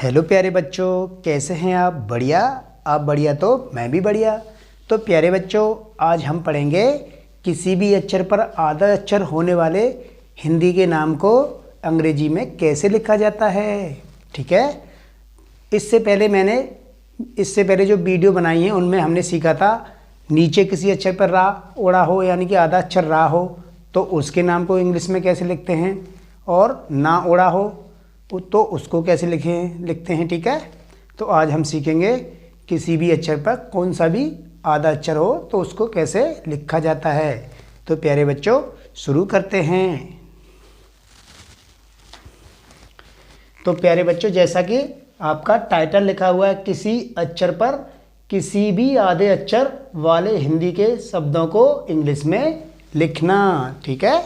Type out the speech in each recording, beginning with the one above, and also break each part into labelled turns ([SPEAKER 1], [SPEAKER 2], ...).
[SPEAKER 1] Hello प्यारे बच्चों, कैसे हैं आप? बढ़िया। आप बढ़िया तो मैं भी बढ़िया। तो प्यारे बच्चों, आज हम पढ़ेंगे किसी भी अक्षर पर आधा अक्षर होने वाले हिंदी के नाम को अंग्रेजी में कैसे लिखा जाता है। ठीक है। इससे पहले जो वीडियो बनाई है उनमें हमने सीखा था, नीचे किसी अक्षर पर रा ओढ़ा हो यानी कि आधा अक्षर रा हो तो उसके नाम को इंग्लिश में कैसे लिखते हैं, और ना ओढ़ा हो तो उसको कैसे लिखते हैं। ठीक है। तो आज हम सीखेंगे किसी भी अक्षर पर कौन सा भी आधा अक्षर हो तो उसको कैसे लिखा जाता है। तो प्यारे बच्चों, शुरू करते हैं। तो प्यारे बच्चों, जैसा कि आपका टाइटल लिखा हुआ है, किसी अक्षर पर किसी भी आधे अक्षर वाले हिंदी के शब्दों को इंग्लिश में लिखना। ठीक है।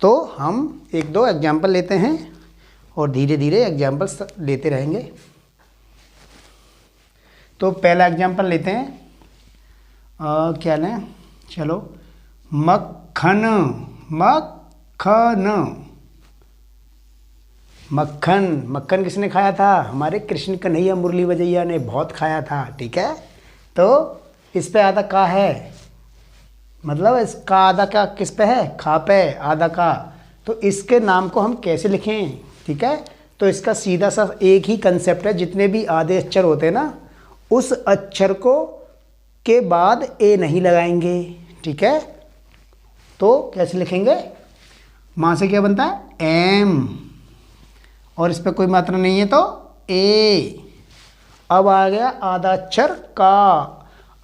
[SPEAKER 1] तो हम एक दो एग्जाम्पल लेते हैं और धीरे धीरे एग्जाम्पल्स लेते रहेंगे। तो पहला एग्जाम्पल लेते हैं, क्या लें, चलो, मक्खन। मक्खन मक्खन मक्खन किसने खाया था? हमारे कृष्ण कन्हैया मुरली वजैया ने बहुत खाया था। ठीक है। तो इस पे आधा का है, मतलब इसका आधा का किस पे है? खा पे, आधा का। तो इसके नाम को हम कैसे लिखें? ठीक है। तो इसका सीधा सा एक ही कंसेप्ट है, जितने भी आधे अक्षर होते हैं ना, उस अक्षर को के बाद ए नहीं लगाएंगे। ठीक है। तो कैसे लिखेंगे? माँ से क्या बनता है? एम, और इस पर कोई मात्रा नहीं है तो ए। अब आ गया आधा अक्षर का।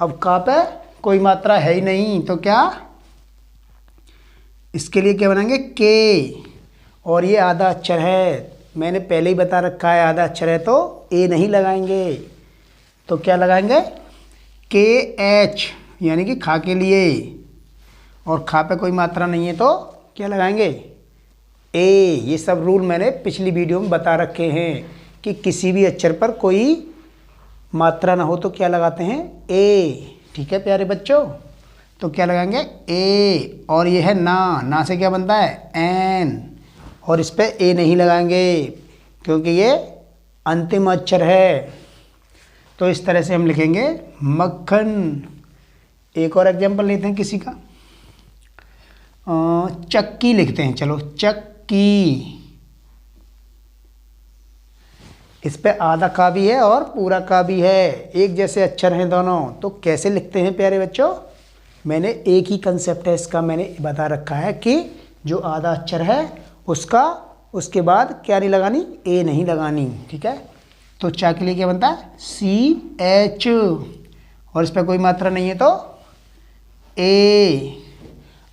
[SPEAKER 1] अब का पे कोई मात्रा है ही नहीं तो क्या, इसके लिए क्या बनाएंगे? के। और ये आधा अक्षर है, मैंने पहले ही बता रखा है, आधा अक्षर है तो ए नहीं लगाएंगे। तो क्या लगाएंगे? के एच, यानी कि खा के लिए। और खा पे कोई मात्रा नहीं है तो क्या लगाएंगे? ए। ये सब रूल मैंने पिछली वीडियो में बता रखे हैं कि किसी भी अक्षर पर कोई मात्रा ना हो तो क्या लगाते हैं? ए। ठीक है प्यारे बच्चों। तो क्या लगाएंगे? ए। और ये है ना से क्या बनता है? एन। और इस पे ए नहीं लगाएंगे क्योंकि ये अंतिम अक्षर है। तो इस तरह से हम लिखेंगे मक्खन। एक और एग्जांपल लेते हैं किसी का, चक्की लिखते हैं। चलो, चक्की। इस पे आधा का भी है और पूरा का भी है, एक जैसे अक्षर हैं दोनों। तो कैसे लिखते हैं प्यारे बच्चों? मैंने एक ही कंसेप्ट है इसका, मैंने बता रखा है कि जो आधा अक्षर है उसके बाद क्या नहीं लगानी? ए नहीं लगानी। ठीक है। तो चा के लिए क्या बनता है? सी एच, और इस पर कोई मात्रा नहीं है तो ए।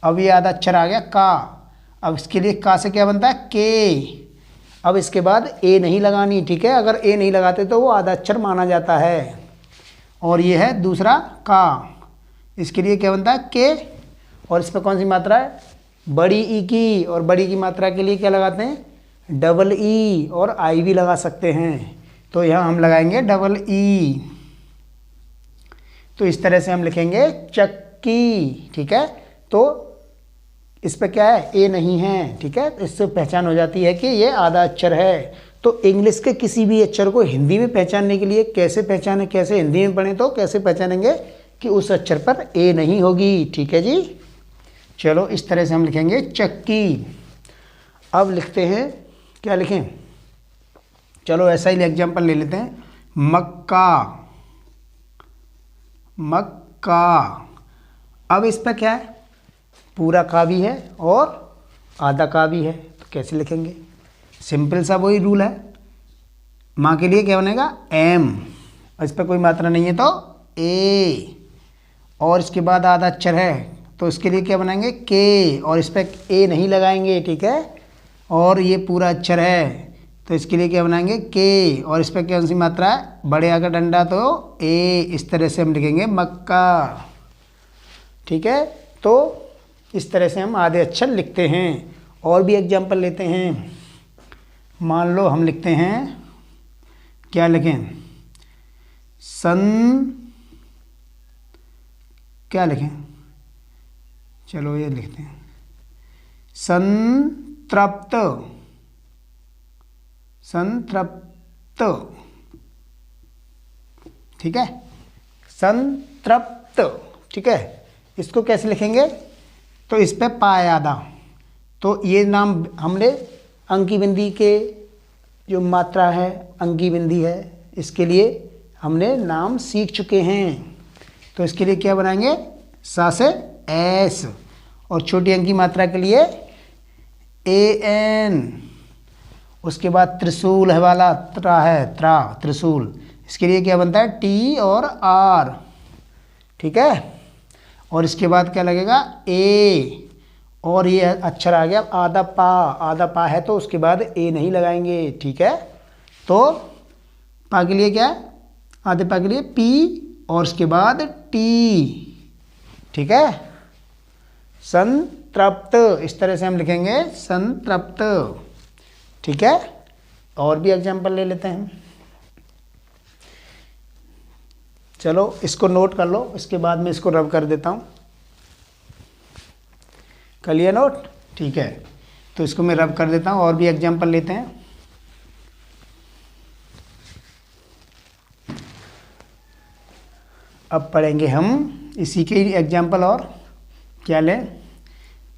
[SPEAKER 1] अब ये आधा अक्षर आ गया का। अब इसके लिए का से क्या बनता है? के। अब इसके बाद ए नहीं लगानी। ठीक है। अगर ए नहीं लगाते तो वो आधा अक्षर माना जाता है। और ये है दूसरा का, इसके लिए क्या बनता है? के। और इस पर कौन सी मात्रा है? बड़ी ई की। और बड़ी की मात्रा के लिए क्या लगाते हैं? डबल ई, और आई भी लगा सकते हैं। तो यहाँ हम लगाएंगे डबल ई। तो इस तरह से हम लिखेंगे चक्की। ठीक है। तो इस पर क्या है? ए नहीं है। ठीक है। इससे पहचान हो जाती है कि ये आधा अक्षर है। तो इंग्लिश के किसी भी अक्षर को हिंदी में पहचानने के लिए कैसे पहचाने, कैसे हिंदी में पढ़ें तो कैसे पहचानेंगे कि उस अक्षर पर ए नहीं होगी। ठीक है जी। चलो, इस तरह से हम लिखेंगे चक्की। अब लिखते हैं, क्या लिखें? चलो ऐसा ही एग्जाम्पल ले लेते हैं, मक्का। मक्का। अब इस पर क्या है? पूरा का भी है और आधा का भी है। तो कैसे लिखेंगे? सिंपल सा वही रूल है। माँ के लिए क्या बनेगा? एम। इस पर कोई मात्रा नहीं है तो ए। और इसके बाद आधा अक्षर है तो इसके लिए क्या बनाएंगे? के। और इस पर ए नहीं लगाएंगे। ठीक है। और ये पूरा अक्षर है तो इसके लिए क्या बनाएंगे? के। और इस पर कौन सी मात्रा है? बड़े आ का डंडा तो ए। इस तरह से हम लिखेंगे मक्का। ठीक है। तो इस तरह से हम आधे अक्षर लिखते हैं। और भी एग्जाम्पल लेते हैं। मान लो हम लिखते हैं, क्या लिखें? क्या लिखें? चलो ये लिखते हैं संतृप्त। संतृप्त। ठीक है, संतृप्त। ठीक है, इसको कैसे लिखेंगे, तो इस पे पाए आधा, तो ये नाम हमने अंकी बिंदी के जो मात्रा है, अंकी बिंदी है, इसके लिए हमने नाम सीख चुके हैं। तो इसके लिए क्या बनाएंगे, सा से एस, और छोटी अंकी मात्रा के लिए ए एन। उसके बाद त्रिशूल है वाला त्रा है, त्रा त्रिशूल, इसके लिए क्या बनता है टी और आर। ठीक है, और इसके बाद क्या लगेगा ए, और ये अक्षर आ गया आधा पा, आधा पा है तो उसके बाद ए नहीं लगाएंगे। ठीक है, तो पा के लिए क्या है, आधे पा के लिए पी और उसके बाद टी। ठीक है, संतृप्त, इस तरह से हम लिखेंगे संतृप्त। ठीक है, और भी एग्जाम्पल ले लेते हैं। चलो इसको नोट कर लो, इसके बाद में इसको रब कर देता हूँ। कर लिया नोट, ठीक है, तो इसको मैं रब कर देता हूँ। और भी एग्जाम्पल लेते हैं। अब पढ़ेंगे हम इसी के एग्जाम्पल, और क्या लें,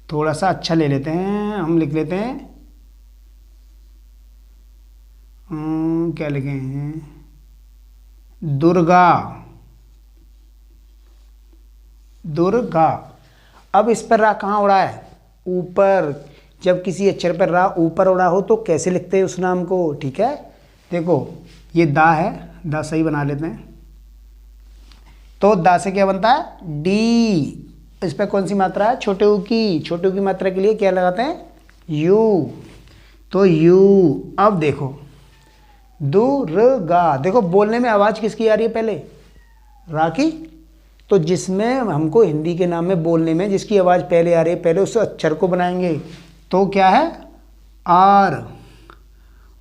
[SPEAKER 1] थोड़ा सा अच्छा ले लेते हैं, हम लिख लेते हैं क्या लिखे हैं, दुर्गा, दुर्गा। अब इस पर रा कहाँ उड़ा है, ऊपर। जब किसी अक्षर पर रा ऊपर उड़ा हो तो कैसे लिखते हैं उस नाम को। ठीक है, देखो ये दा है, दा सही बना लेते हैं, तो दा से क्या बनता है डी। इस पर कौन सी मात्रा है, छोटे ऊ की, छोटे ऊ की मात्रा के लिए क्या लगाते हैं यू, तो यू। अब देखो दुर्गा, देखो बोलने में आवाज़ किसकी आ रही है, पहले रा की, तो जिसमें हमको हिंदी के नाम में बोलने में जिसकी आवाज़ पहले आ रही है, पहले उस अक्षर को बनाएंगे, तो क्या है आर,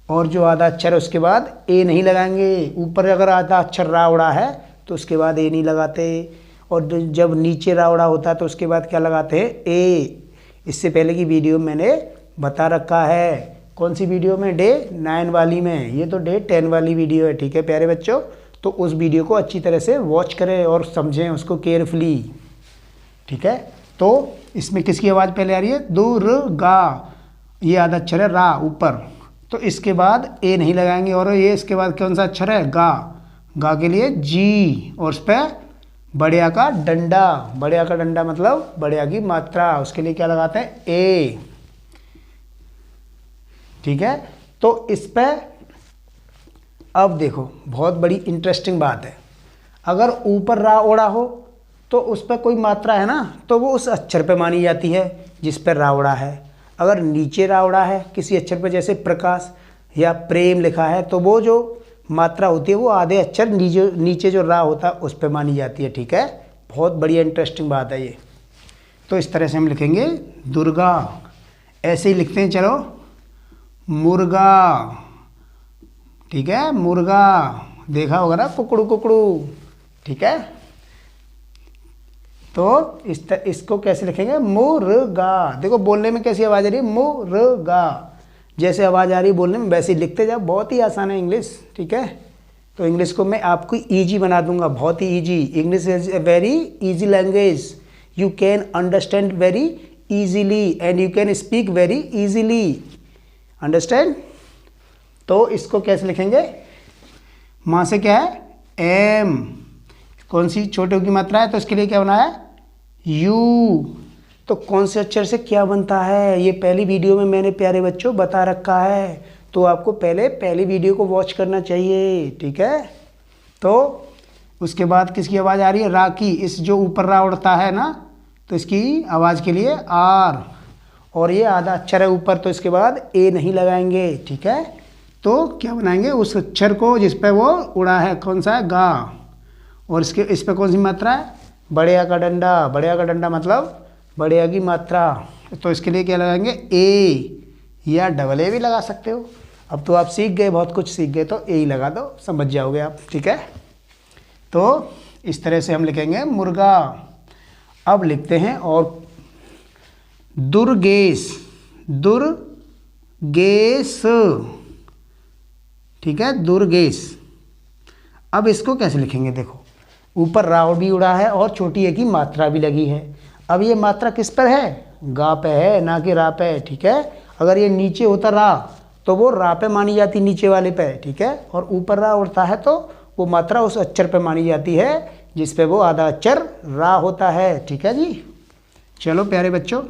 [SPEAKER 1] और जो आधा अक्षर है उसके बाद ए नहीं लगाएंगे। ऊपर अगर आधा अक्षर रा उड़ा है तो उसके बाद ए नहीं लगाते, और जब नीचे रा उड़ा होता है तो उसके बाद क्या लगाते हैं ए। इससे पहले की वीडियो मैंने बता रखा है, कौन सी वीडियो में, डे 9 वाली में, ये तो डे 10 वाली वीडियो है। ठीक है प्यारे बच्चों, तो उस वीडियो को अच्छी तरह से वॉच करें और समझें उसको केयरफुली। ठीक है, तो इसमें किसकी आवाज़ पहले आ रही है, दुर्गा, ये आधा अक्षर है रा ऊपर, तो इसके बाद ए नहीं लगाएंगे, और ये इसके बाद कौन सा अक्षर है गा, गा के लिए जी, और उस पर बड़े आ का डंडा, बड़े आ का डंडा मतलब बड़े आ की मात्रा, उसके लिए क्या लगाते हैं ए। ठीक है, तो इस पर अब देखो बहुत बड़ी इंटरेस्टिंग बात है, अगर ऊपर रा ओड़ा हो तो उस पर कोई मात्रा है ना, तो वो उस अक्षर पे मानी जाती है जिस पर रा ओड़ा है। अगर नीचे रा ओड़ा है किसी अक्षर पर, जैसे प्रकाश या प्रेम लिखा है, तो वो जो मात्रा होती है वो आधे अक्षर नीचे जो रा होता है उस पर मानी जाती है। ठीक है, बहुत बढ़िया इंटरेस्टिंग बात है ये। तो इस तरह से हम लिखेंगे दुर्गा, ऐसे ही लिखते हैं। चलो मुर्गा, ठीक है, मुर्गा देखा होगा ना, कुकड़ू कुकड़ू। ठीक है, तो इसको कैसे लिखेंगे मुर्गा। देखो बोलने में कैसी आवाज़ आ रही है, मुर्गा, जैसे आवाज़ आ रही है बोलने में वैसे ही लिखते जाओ, बहुत ही आसान है इंग्लिश। ठीक है, तो इंग्लिश को मैं आपको ईजी बना दूंगा, बहुत ही easy. English is a very easy language, you can understand very easily and you can speak very easily, understand. तो इसको कैसे लिखेंगे, माँ से क्या है एम, कौन सी छोटे की मात्रा है, तो इसके लिए क्या बना है यू। तो कौन से अक्षर से क्या बनता है, ये पहली वीडियो में मैंने प्यारे बच्चों बता रखा है, तो आपको पहली वीडियो को वॉच करना चाहिए। ठीक है, तो उसके बाद किसकी आवाज़ आ रही है, रा की, इस जो ऊपर रा उड़ता है ना, तो इसकी आवाज़ के लिए आर, और ये आधा अक्षर है ऊपर, तो इसके बाद ए नहीं लगाएंगे। ठीक है, तो क्या बनाएंगे उस अक्षर को जिस पर वो उड़ा है, कौन सा है गा, और इस पर कौन सी मात्रा है, बड़े आ का डंडा, बड़े आ का डंडा मतलब बड़े आ की मात्रा, तो इसके लिए क्या लगाएंगे ए, या डबल ए भी लगा सकते हो। अब तो आप सीख गए, बहुत कुछ सीख गए, तो ए ही लगा दो, समझ जाओगे आप। ठीक है, तो इस तरह से हम लिखेंगे मुर्गा। अब लिखते हैं और दुर्गेश, दुर्गेश, ठीक है दुर्गेश। अब इसको कैसे लिखेंगे, देखो ऊपर रा भी उड़ा है और छोटी ए की मात्रा भी लगी है। अब ये मात्रा किस पर है, गा पे है, ना कि रा पे, ठीक है। अगर ये नीचे होता रा तो वो रा पे मानी जाती, नीचे वाले पे, ठीक है। और ऊपर रा उड़ता है तो वो मात्रा उस अक्षर पे मानी जाती है जिस पे वो आधा अक्षर रा होता है, ठीक है जी। चलो प्यारे बच्चों,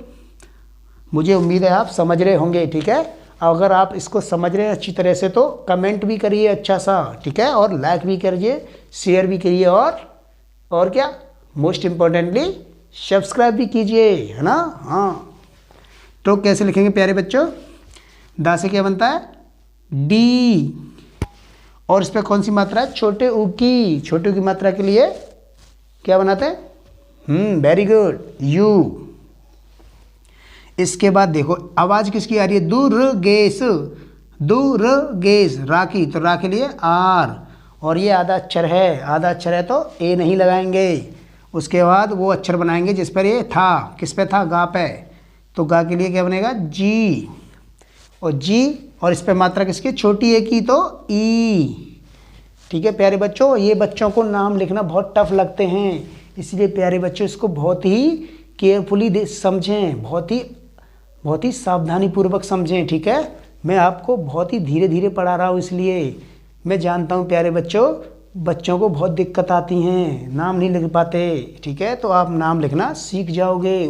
[SPEAKER 1] मुझे उम्मीद है आप समझ रहे होंगे, ठीक है। अगर आप इसको समझ रहे हैं अच्छी तरह से तो कमेंट भी करिए अच्छा सा, ठीक है, और लाइक भी करिए, शेयर भी करिए, और क्या मोस्ट इम्पोर्टेंटली सब्सक्राइब भी कीजिए, है ना। हाँ, तो कैसे लिखेंगे प्यारे बच्चों, दा से क्या बनता है, डी, और इस पर कौन सी मात्रा है, छोटे ऊ की। छोटे ऊ की मात्रा के लिए क्या बनाते हैं, वेरी गुड, यू। इसके बाद देखो आवाज़ किसकी आ रही है, दुर्गेश, दुर्गेश, रा की, तो रा के लिए आर, और ये आधा अक्षर है, आधा अक्षर है तो ए नहीं लगाएंगे। उसके बाद वो अक्षर बनाएंगे जिस पर ये था, किस पे था, गा पे, तो गा के लिए क्या बनेगा, जी, और जी, और इस पे मात्रा किसकी, छोटी ए की, तो ई, ठीक है। प्यारे बच्चों, ये बच्चों को नाम लिखना बहुत टफ लगते हैं, इसलिए प्यारे बच्चों इसको बहुत ही केयरफुली समझें, बहुत ही सावधानी पूर्वक समझें, ठीक है। मैं आपको बहुत ही धीरे धीरे पढ़ा रहा हूँ, इसलिए मैं जानता हूँ प्यारे बच्चों को बहुत दिक्कत आती हैं, नाम नहीं लिख पाते, ठीक है। तो आप नाम लिखना सीख जाओगे,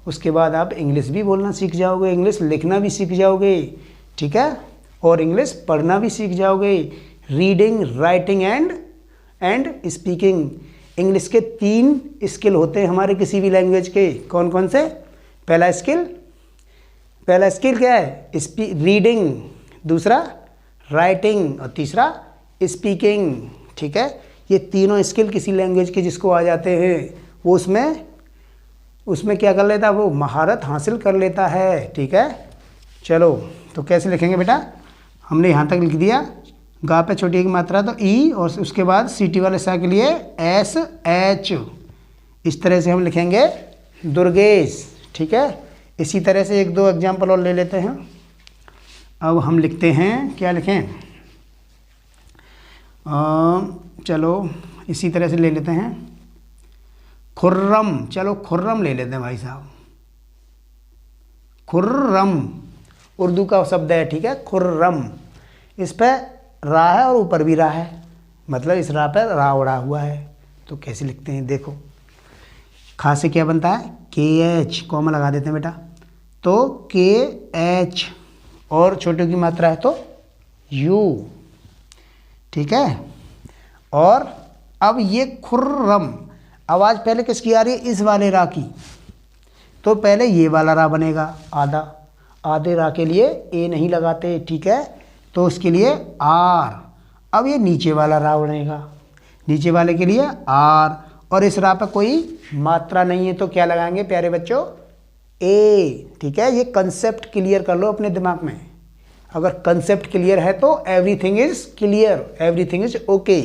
[SPEAKER 1] उसके बाद आप इंग्लिश भी बोलना सीख जाओगे, इंग्लिश लिखना भी सीख जाओगे, ठीक है, और इंग्लिश पढ़ना भी सीख जाओगे। Reading, writing and speaking, English के 3 स्किल होते हैं हमारे किसी भी लैंग्वेज के। कौन कौन से, पहला स्किल क्या है, रीडिंग, दूसरा राइटिंग, और तीसरा स्पीकिंग, ठीक है। ये तीनों स्किल किसी लैंग्वेज के जिसको आ जाते हैं वो उसमें क्या कर लेता है, वो महारत हासिल कर लेता है, ठीक है। चलो तो कैसे लिखेंगे बेटा, हमने यहाँ तक लिख दिया, गा पे छोटी की मात्रा तो ई, और उसके बाद सीटी वाले सा के लिए एस एच, इस तरह से हम लिखेंगे दुर्गेश, ठीक है। इसी तरह से 1-2 एग्जाम्पल और ले लेते हैं। अब हम लिखते हैं, क्या लिखें, चलो इसी तरह से ले लेते हैं, खुर्रम, चलो खुर्रम ले लेते हैं भाई साहब, खुर्रम उर्दू का शब्द है, ठीक है, खुर्रम। इस पर रा है और ऊपर भी रा है, मतलब इस रा पर रा उड़ा हुआ है, तो कैसे लिखते हैं, देखो खा से क्या बनता है, के एच, कॉमा लगा देते हैं बेटा, तो के एच, और छोटे की मात्रा है तो यू, ठीक है। और अब ये खुर्रम, आवाज़ पहले किसकी आ रही है, इस वाले रा की, तो पहले ये वाला रा बनेगा, आधे रा के लिए ए नहीं लगाते, ठीक है, तो उसके लिए आर। अब ये नीचे वाला रा बनेगा, नीचे वाले के लिए आर, और इस रा पर कोई मात्रा नहीं है तो क्या लगाएंगे प्यारे बच्चों, ए, ठीक है। ये कंसेप्ट क्लियर कर लो अपने दिमाग में, अगर कंसेप्ट क्लियर है तो everything is clear, everything is okay.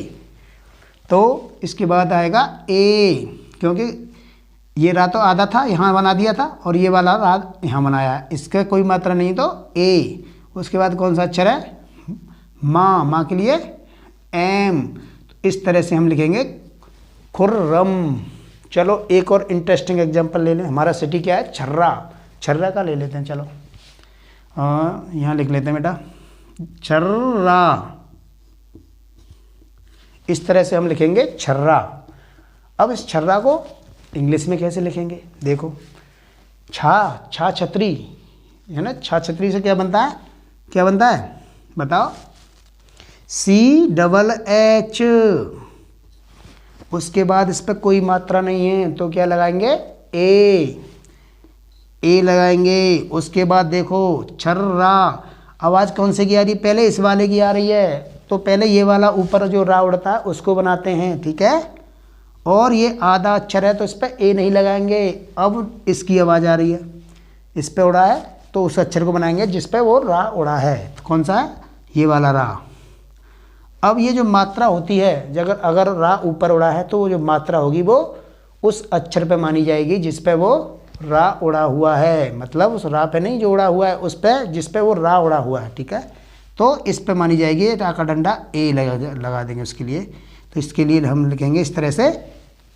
[SPEAKER 1] तो इसके बाद आएगा ए, क्योंकि ये रा तो आधा था, यहाँ बना दिया था, और ये वाला रा यहाँ बनाया है, इसका कोई मात्रा नहीं तो ए। उसके बाद कौन सा अक्षर है, माँ के लिए एम, तो इस तरह से हम लिखेंगे खुर्रम। चलो एक और इंटरेस्टिंग एग्जांपल ले लें, हमारा सिटी क्या है, छर्रा का ले लेते हैं, चलो यहाँ लिख लेते हैं बेटा, छर्रा, इस तरह से हम लिखेंगे छर्रा। अब इस छर्रा को इंग्लिश में कैसे लिखेंगे, देखो छा छतरी है ना, छा छतरी से क्या बनता है, बताओ, CHH, उसके बाद इस पर कोई मात्रा नहीं है तो क्या लगाएंगे, ए लगाएंगे। उसके बाद देखो छर्रा, आवाज़ कौन से की आ रही है, पहले इस वाले की आ रही है, तो पहले ये वाला ऊपर जो रा उड़ता है उसको बनाते हैं, ठीक है, और ये आधा अक्षर है तो इस पर ए नहीं लगाएंगे। अब इसकी आवाज़ आ रही है, इस पर उड़ा है तो उस अक्षर को बनाएंगे जिस पर वो रा उड़ा है, तो कौन सा है, ये वाला रा। अब ये जो मात्रा होती है, अगर रा ऊपर उड़ा है तो वो जो मात्रा होगी वो उस अक्षर पे मानी जाएगी जिस पे वो रा उड़ा हुआ है, मतलब उस रा पे नहीं जो उड़ा हुआ है, उस पे जिस पे वो रा उड़ा हुआ है, ठीक है। तो इस पे मानी जाएगी, टा का डंडा ए लगा देंगे उसके लिए। तो इसके लिए हम लिखेंगे इस तरह से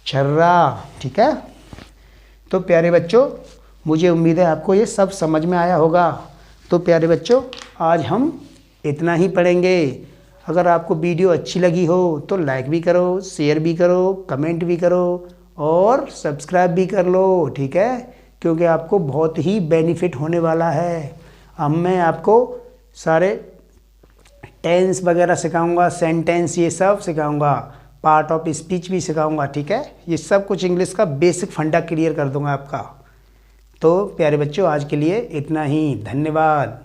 [SPEAKER 1] छर्रा। ठीक है, तो प्यारे बच्चों मुझे उम्मीद है आपको ये सब समझ में आया होगा। तो प्यारे बच्चों आज हम इतना ही पढ़ेंगे। अगर आपको वीडियो अच्छी लगी हो तो लाइक भी करो, शेयर भी करो, कमेंट भी करो और सब्सक्राइब भी कर लो। ठीक है, क्योंकि आपको बहुत ही बेनिफिट होने वाला है। अब मैं आपको सारे टेंस वगैरह सिखाऊंगा, सेंटेंस ये सब सिखाऊंगा, पार्ट ऑफ स्पीच भी सिखाऊंगा। ठीक है, ये सब कुछ इंग्लिश का बेसिक फंडा क्लियर कर दूंगा आपका। तो प्यारे बच्चों आज के लिए इतना ही, धन्यवाद।